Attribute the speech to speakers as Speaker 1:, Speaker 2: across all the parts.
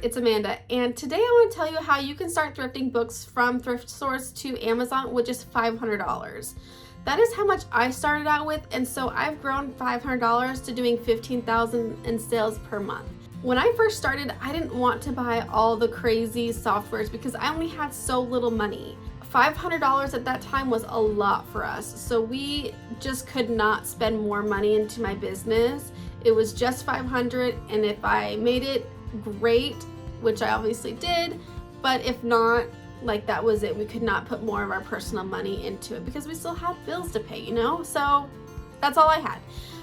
Speaker 1: it's Amanda, and today I want to tell you how you can start thrifting books from thrift stores to Amazon with just $500. That is how much I started out with, and so I've grown $500 to doing $15,000 in sales per month. When I first started, I didn't want to buy all the crazy softwares because I only had so little money. $500 at that time was a lot for us, so we just could not spend more money into my business. It was just $500, and if I made it, great, which I obviously did, but if not, like, that was it. We could not put more of our personal money into it because we still had bills to pay, so that's all I had.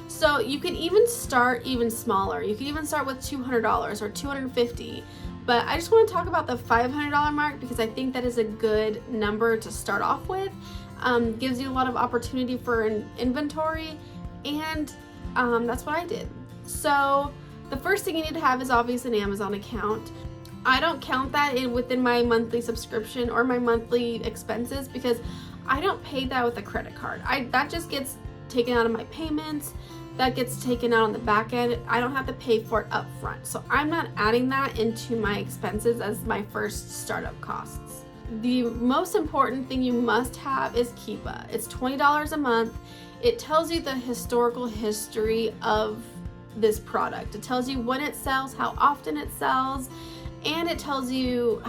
Speaker 1: So you can even start even smaller. You can even start with $200 or $250, but I just want to talk about the $500 mark because I think that is a good number to start off with. Gives you a lot of opportunity for an inventory, and that's what I did. So the first thing you need to have is obviously an Amazon account. I don't count that within my monthly subscription or my monthly expenses because I don't pay that with a credit card. That just gets taken out of my payments. That gets taken out on the back end. I don't have to pay for it up front. So I'm not adding that into my expenses as my first startup costs. The most important thing you must have is Keepa. It's $20 a month. It tells you the historical history of this product. It tells you when it sells, how often it sells, and it tells you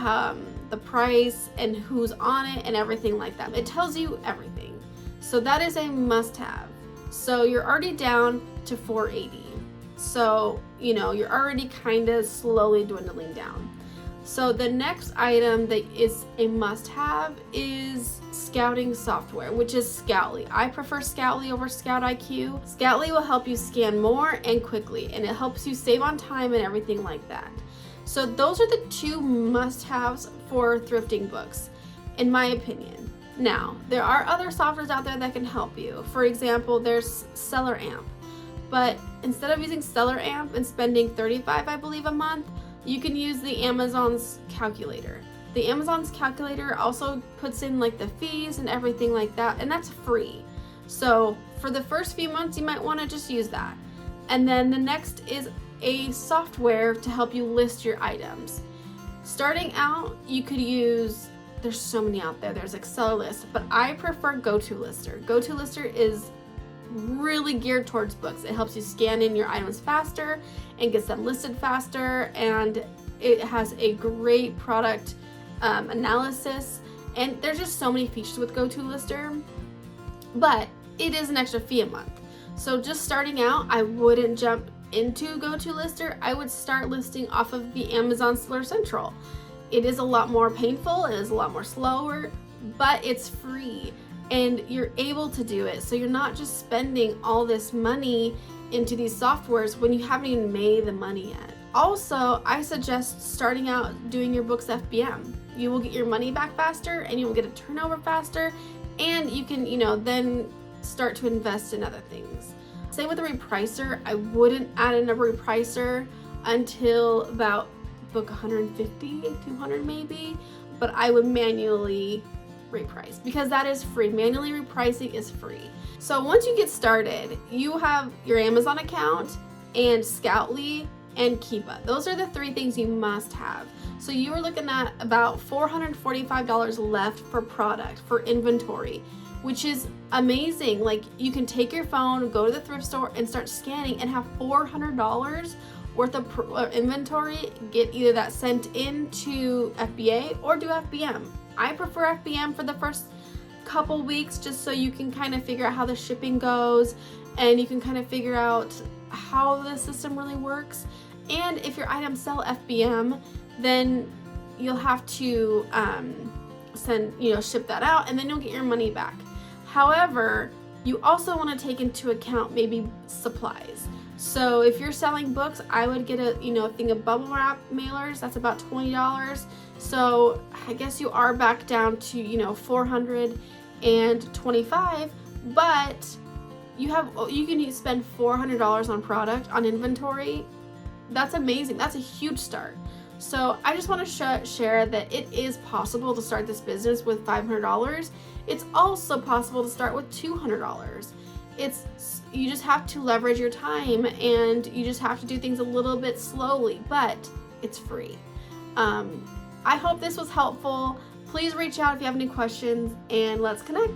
Speaker 1: the price and who's on it and everything like that. It tells you everything. So that is a must-have. So you're already down to $480. So, you're already kind of slowly dwindling down. So the next item that is a must-have is scouting software, which is Scoutly. I prefer Scoutly over Scout IQ. Scoutly will help you scan more and quickly, and it helps you save on time and everything like that. So those are the two must-haves for thrifting books, in my opinion. Now, there are other softwares out there that can help you. For example, there's Seller Amp. But instead of using Seller Amp and spending $35, I believe, a month, you can use the Amazon's calculator. The Amazon's calculator also puts in like the fees and everything like that, and that's free. So for the first few months, you might want to just use that. And then the next is a software to help you list your items. Starting out, you could use, there's so many out there. There's AccelerList, but I prefer GoToLister. GoToLister is really geared towards books. It helps you scan in your items faster and gets them listed faster, and it has a great product analysis, and there's just so many features with GoToLister, but it is an extra fee a month. So just starting out, I wouldn't jump into GoToLister. I would start listing off of the Amazon Seller Central. It is a lot more painful, it is a lot more slower, but it's free and you're able to do it. So you're not just spending all this money into these softwares when you haven't even made the money yet. Also, I suggest starting out doing your books FBM. You will get your money back faster and you will get a turnover faster, and you can, then start to invest in other things. Same with a repricer. I wouldn't add in a repricer until about book 150, 200 maybe, but I would manually reprice because that is free. Manually repricing is free. So once you get started, you have your Amazon account and Scoutly and Keepa. Those are the three things you must have. So you are looking at about $445 left for product, for inventory, which is amazing. Like, you can take your phone, go to the thrift store and start scanning and have $400 worth of inventory. Get either that sent into FBA or do FBM. I prefer FBM for the first couple weeks just so you can kind of figure out how the shipping goes and you can kind of figure out how the system really works. And if your items sell FBM, then you'll have to ship that out, and then you'll get your money back. However, you also want to take into account maybe supplies. So if you're selling books, I would get a thing of bubble wrap mailers. That's about $20. So I guess you are back down to $425, but you can spend $400 on product, on inventory. That's amazing. That's a huge start. So I just want to share that it is possible to start this business with $500. It's also possible to start with $200. You just have to leverage your time, and you just have to do things a little bit slowly, but it's free. I hope this was helpful. Please reach out if you have any questions, and let's connect.